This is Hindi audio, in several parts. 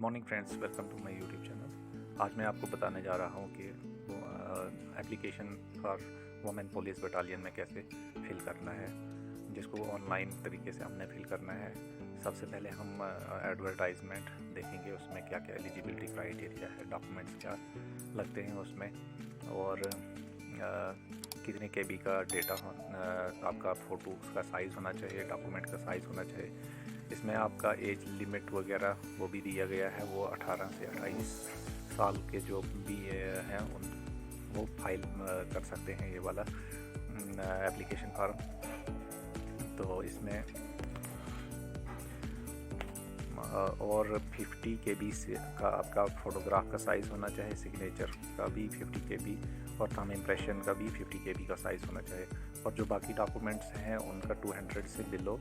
Morning friends, welcome to my YouTube channel. आज मैं आपको बताने जा रहा हूँ कि application for women police battalion में कैसे फिल करना है, जिसको ऑनलाइन तरीके से हमने फिल करना है। सबसे पहले हम एडवर्टाइजमेंट देखेंगे, उसमें क्या क्या एलिजिबिलिटी क्राइटेरिया है, डॉक्यूमेंट्स क्या लगते हैं उसमें, और कितने केबी का डेटा आपका फ़ोटो का साइज़ होना चाहिए, डॉक्यूमेंट का साइज़ होना चाहिए। इसमें आपका एज लिमिट वगैरह वो भी दिया गया है, वो 18 से 28 साल के जो भी हैं उन वो फाइल कर सकते हैं ये वाला एप्लीकेशन फॉर्म। तो इसमें और 50 KB से का आपका फ़ोटोग्राफ का साइज़ होना चाहिए, सिग्नेचर का भी 50 KB और थंब इम्प्रेशन का भी 50 KB का साइज़ होना चाहिए, और जो बाकी डॉक्यूमेंट्स हैं उनका 200 से बिलो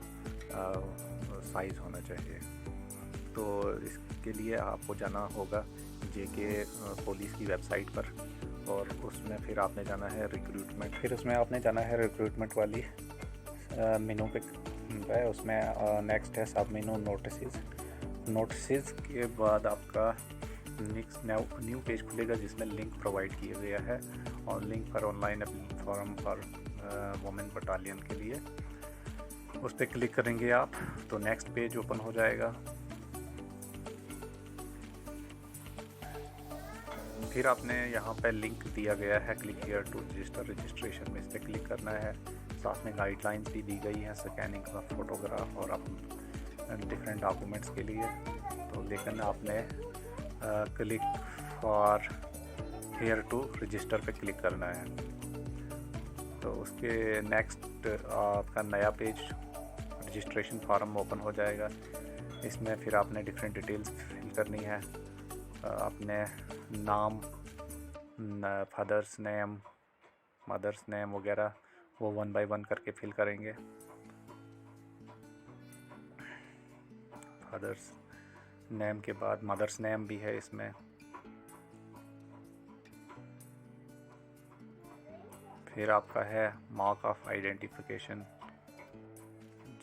साइज़ होना चाहिए। तो इसके लिए आपको जाना होगा JK पुलिस की वेबसाइट पर, और उसमें फिर आपने जाना है रिक्रूटमेंट, फिर उसमें आपने जाना है रिक्रूटमेंट वाली मेनू पे उसमें नेक्स्ट है सब मेनू नोटिस के बाद आपका नेक्स्ट न्यू पेज खुलेगा जिसमें लिंक प्रोवाइड किया गया है, और लिंक पर online form for women battalion के लिए उस पर क्लिक करेंगे आप तो नेक्स्ट पेज ओपन हो जाएगा। फिर आपने यहाँ पे लिंक दिया गया है क्लिक हियर टू रजिस्ट्रेशन में, इस पर क्लिक करना है। साथ में गाइडलाइंस भी दी गई हैं स्कैनिंग का फ़ोटोग्राफ और डिफरेंट डॉक्यूमेंट्स के लिए। तो लेकिन आपने click for here to register पे क्लिक करना है। तो उसके नेक्स्ट आपका नया पेज रजिस्ट्रेशन फॉर्म ओपन हो जाएगा। इसमें फिर आपने डिफरेंट डिटेल्स फिल करनी है, अपने नाम, फादर्स नेम, मदर्स नेम वगैरह वो 1 बाय 1 करके फिल करेंगे। फादर्स नेम के बाद मदर्स नेम भी है इसमें। फिर आपका है मार्क ऑफ आइडेंटिफिकेशन,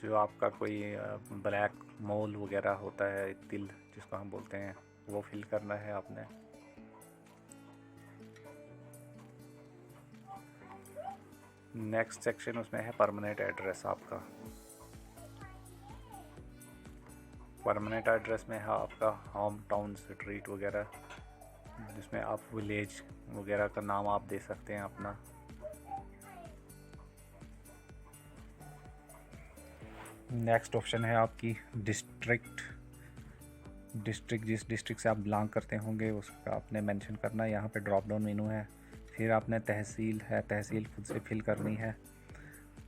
जो आपका कोई ब्लैक मोल वगैरह होता है, तिल जिसको हम बोलते हैं, वो फिल करना है आपने। नेक्स्ट सेक्शन उसमें है परमानेंट एड्रेस आपका। परमानेंट एड्रेस में है आपका होम टाउन, स्ट्रीट वगैरह, जिसमें आप विलेज वगैरह का नाम आप दे सकते हैं अपना। नेक्स्ट ऑप्शन है आपकी डिस्ट्रिक्ट जिस डिस्ट्रिक्ट से आप बिलोंग करते होंगे उसका आपने मेंशन करना है। यहाँ पे ड्रॉप डाउन मेनू है। फिर आपने तहसील खुद से फिल करनी है।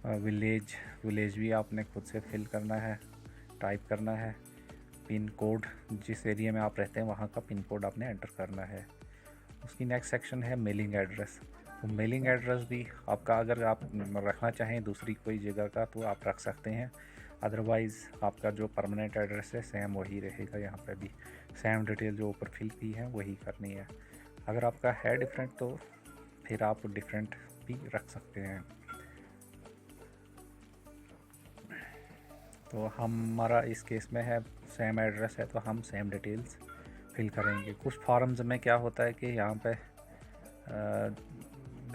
विलेज भी आपने खुद से फिल करना है, टाइप करना है। पिन कोड, जिस एरिया में आप रहते हैं वहाँ का पिन कोड आपने एंटर करना है। उसकी नेक्स्ट सेक्शन है मेलिंग एड्रेस। तो मेलिंग एड्रेस भी आपका अगर आप रखना चाहें दूसरी कोई जगह का तो आप रख सकते हैं, अदरवाइज़ आपका जो परमानेंट एड्रेस है सेम वही रहेगा। यहाँ पे भी सेम डिटेल जो ऊपर फिल की है वही करनी है। अगर आपका है डिफरेंट तो फिर आप डिफरेंट भी रख सकते हैं। तो हमारा इस केस में है सेम एड्रेस है तो हम सेम डिटेल्स फिल करेंगे। कुछ फॉर्म्स में क्या होता है कि यहाँ पे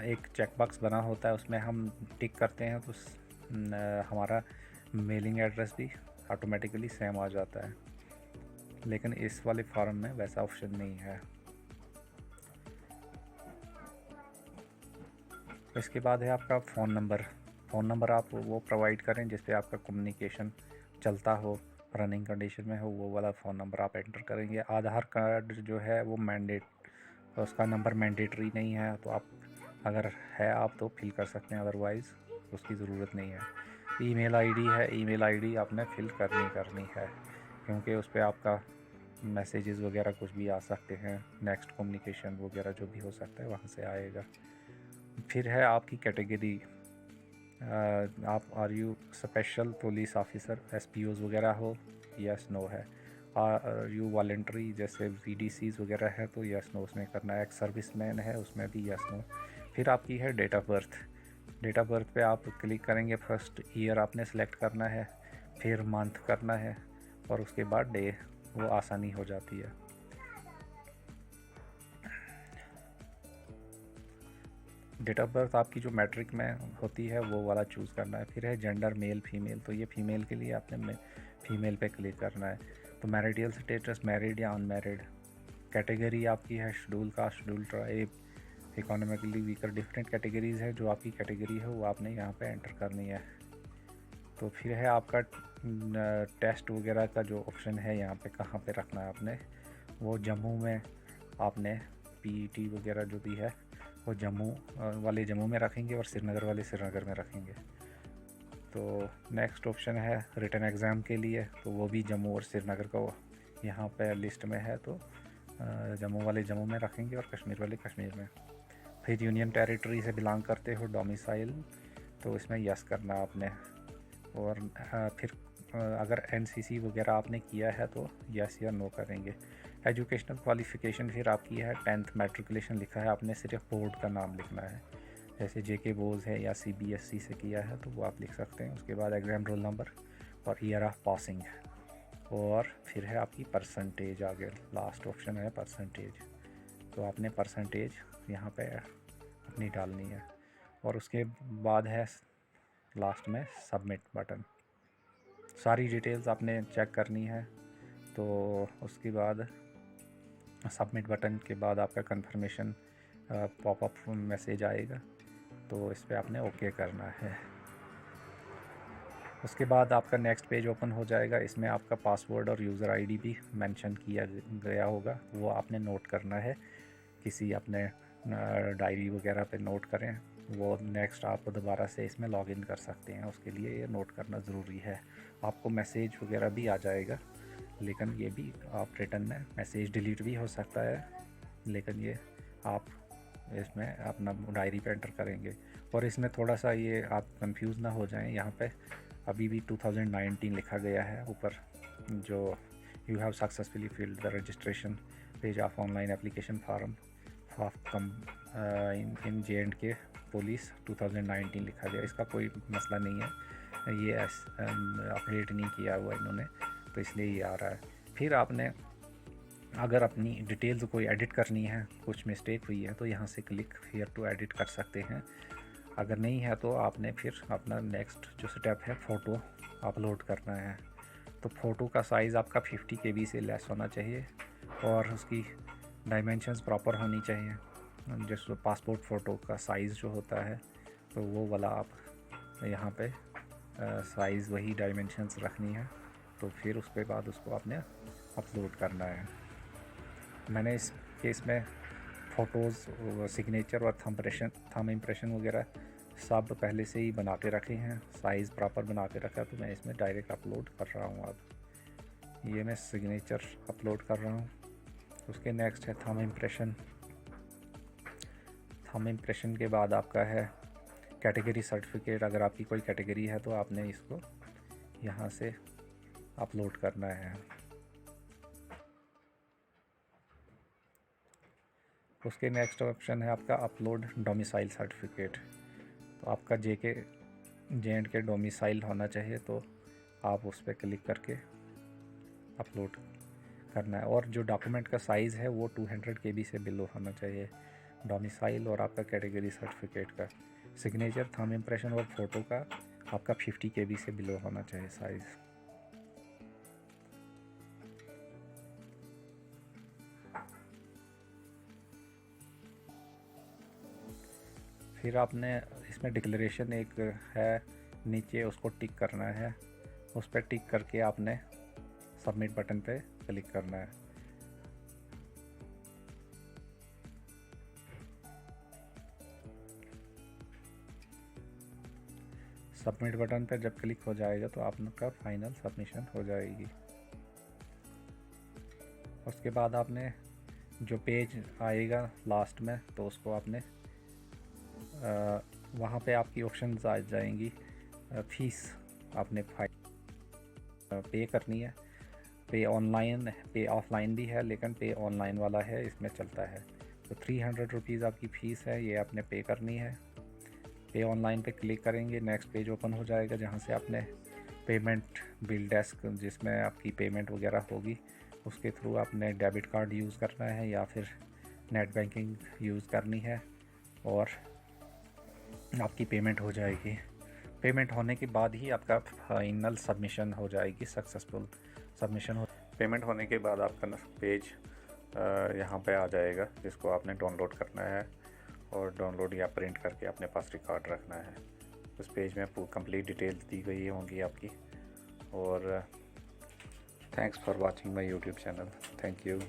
एक चेकबॉक्स बना होता है, उसमें हम टिक करते हैं तो हमारा मेलिंग एड्रेस भी ऑटोमेटिकली सेम आ जाता है, लेकिन इस वाले फॉर्म में वैसा ऑप्शन नहीं है। इसके बाद है आपका फ़ोन नंबर आप वो प्रोवाइड करें जिस पे आपका कम्युनिकेशन चलता हो, रनिंग कंडीशन में हो, वो वाला फ़ोन नंबर आप एंटर करेंगे। आधार कार्ड जो है वो उसका नंबर मैंडेटरी नहीं है, तो आप अगर है आप तो फिल कर सकते हैं, अदरवाइज़ उसकी ज़रूरत नहीं है। ईमेल आईडी आपने फिल करनी है, क्योंकि उस पर आपका मैसेजेस वगैरह कुछ भी आ सकते हैं, नेक्स्ट कम्युनिकेशन वगैरह जो भी हो सकता है वहाँ से आएगा। फिर है आपकी कैटेगरी, आप are you special police officer, SPOs वगैरह हो, यस नो है। आर यू वॉलेंट्री जैसे VDCs वगैरह है तो यस नो उसमें करना है। एक सर्विसमैन है उसमें भी यस नो। फिर आपकी है डेट ऑफ बर्थ पे आप क्लिक करेंगे। फर्स्ट ईयर आपने सेलेक्ट करना है, फिर मंथ करना है, और उसके बाद डे वो आसानी हो जाती है। डेट ऑफ बर्थ आपकी जो मैट्रिक में होती है वो वाला चूज़ करना है। फिर है जेंडर मेल फीमेल, तो ये फीमेल के लिए आपने फीमेल पे क्लिक करना है। तो मैरिडियल स्टेटस मैरिड या अनमैरिड। कैटेगरी आपकी है schedule caste, schedule tribe, economically weaker, different categories है। जो आपकी कैटेगरी है वो आपने यहाँ पे एंटर करनी है। तो फिर है आपका टेस्ट वगैरह का जो ऑप्शन है यहाँ पे कहाँ पे रखना है आपने, वो जम्मू में आपने पीईटी वगैरह जो भी है वो जम्मू वाले जम्मू में रखेंगे और श्रीनगर वाले श्रीनगर में रखेंगे। तो नेक्स्ट ऑप्शन है रिटन एग्ज़ाम के लिए, तो वो भी जम्मू और श्रीनगर का यहाँ पे लिस्ट में है। तो जम्मू वाले जम्मू में रखेंगे और कश्मीर वाले कश्मीर में। फिर यूनियन टेरिटरी से बिलोंग करते हो, डोमिसाइल, तो इसमें यस करना आपने। और फिर अगर एनसीसी वगैरह आपने किया है तो यस या नो करेंगे। एजुकेशनल क्वालिफ़िकेशन फिर आपकी है 10th मैट्रिकुलेशन लिखा है, आपने सिर्फ बोर्ड का नाम लिखना है। जैसे जेके बोस है या सीबीएसई से किया है तो वो आप लिख सकते हैं। उसके बाद एग्ज़ाम रोल नंबर और ईयर ऑफ पासिंग, और फिर है आपकी परसेंटेज। आगे लास्ट ऑप्शन है परसेंटेज, तो आपने परसेंटेज यहाँ पे अपनी डालनी है। और उसके बाद है लास्ट में सबमिट बटन। सारी डिटेल्स आपने चेक करनी है। तो उसके बाद सबमिट बटन के बाद आपका कंफर्मेशन पॉपअप मैसेज आएगा, तो इस पर आपने ओके करना है। उसके बाद आपका नेक्स्ट पेज ओपन हो जाएगा। इसमें आपका पासवर्ड और यूज़र आईडी भी मेंशन किया गया होगा, वो आपने नोट करना है। किसी अपने डायरी वगैरह पे नोट करें, वो नेक्स्ट आप दोबारा से इसमें लॉगिन कर सकते हैं। उसके लिए ये नोट करना ज़रूरी है। आपको मैसेज वगैरह भी आ जाएगा, लेकिन ये भी आप रिटर्न में मैसेज डिलीट भी हो सकता है, लेकिन ये आप इसमें अपना डायरी पे एंटर करेंगे। और इसमें थोड़ा सा ये आप कंफ्यूज ना हो जाएं, यहाँ पे अभी भी 2019 लिखा गया है ऊपर, जो you have successfully filled the registration page of online application form of in JNK police 2019 लिखा गया। इसका कोई मसला नहीं है, ये अपडेट नहीं किया हुआ इन्होंने, तो इसलिए ये आ रहा है। फिर आपने अगर अपनी डिटेल्स कोई एडिट करनी है, कुछ मिस्टेक हुई है, तो यहाँ से क्लिक हियर टू एडिट कर सकते हैं। अगर नहीं है तो आपने फिर अपना नेक्स्ट जो स्टेप है फ़ोटो अपलोड करना है। तो फ़ोटो का साइज़ आपका 50 KB से लेस होना चाहिए और उसकी डायमेंशंस प्रॉपर होनी चाहिए। जैसे पासपोर्ट फ़ोटो का साइज़ जो होता है तो वो वाला आप यहाँ पे साइज़ वही डायमेंशंस रखनी है। तो फिर उसके बाद उसको आपने अपलोड करना है। मैंने इस केस में फ़ोटोज़, सिग्नेचर और थंब इम्प्रेशन वगैरह सब पहले से ही बना के रखे हैं, साइज़ प्रॉपर बना के रखा है, तो मैं इसमें डायरेक्ट अपलोड कर रहा हूँ। अब ये मैं सिग्नेचर अपलोड कर रहा हूँ। उसके नेक्स्ट है थंब इम्प्रेशन। थंब इम्प्रेशन के बाद आपका है कैटेगरी सर्टिफिकेट। अगर आपकी कोई कैटेगरी है तो आपने इसको यहाँ से अपलोड करना है। उसके नेक्स्ट ऑप्शन है आपका अपलोड डोमिसाइल सर्टिफिकेट। तो आपका JNK डोमिसाइल होना चाहिए, तो आप उस पर क्लिक करके अपलोड करना है। और जो डॉक्यूमेंट का साइज़ है वो 200 KB से बिलो होना चाहिए। डोमिसाइल और आपका कैटेगरी सर्टिफिकेट का सिग्नेचर, थंब इम्प्रेशन और फ़ोटो का आपका 50 KB से बिलो होना चाहिए साइज़। फिर आपने इसमें डिक्लेरेशन एक है नीचे, उसको टिक करना है। उस पर टिक करके आपने सबमिट बटन पे क्लिक करना है। सबमिट बटन पर जब क्लिक हो जाएगा तो आपका फाइनल सबमिशन हो जाएगी। उसके बाद आपने जो पेज आएगा लास्ट में, तो उसको आपने वहाँ पे आपकी ऑप्शंस आ जाएंगी। फीस आपने पे करनी है। पे ऑनलाइन, पे ऑफलाइन भी है, लेकिन पे ऑनलाइन वाला है इसमें चलता है। तो 300 रुपीज़ आपकी फ़ीस है, ये आपने पे करनी है। पे ऑनलाइन पे क्लिक करेंगे, नेक्स्ट पेज ओपन हो जाएगा जहाँ से आपने पेमेंट बिल डेस्क, जिसमें आपकी पेमेंट वगैरह होगी, उसके थ्रू आपने डेबिट कार्ड यूज़ करना है या फिर नेट बैंकिंग यूज़ करनी है और आपकी पेमेंट हो जाएगी। पेमेंट होने के बाद ही आपका फाइनल सबमिशन हो जाएगी, सक्सेसफुल सबमिशन हो। पेमेंट होने के बाद आपका पेज यहाँ पे आ जाएगा, जिसको आपने डाउनलोड करना है और डाउनलोड या प्रिंट करके अपने पास रिकॉर्ड रखना है। उस पेज में कंप्लीट डिटेल्स दी गई होंगी आपकी। और thanks for watching my YouTube channel. Thank you.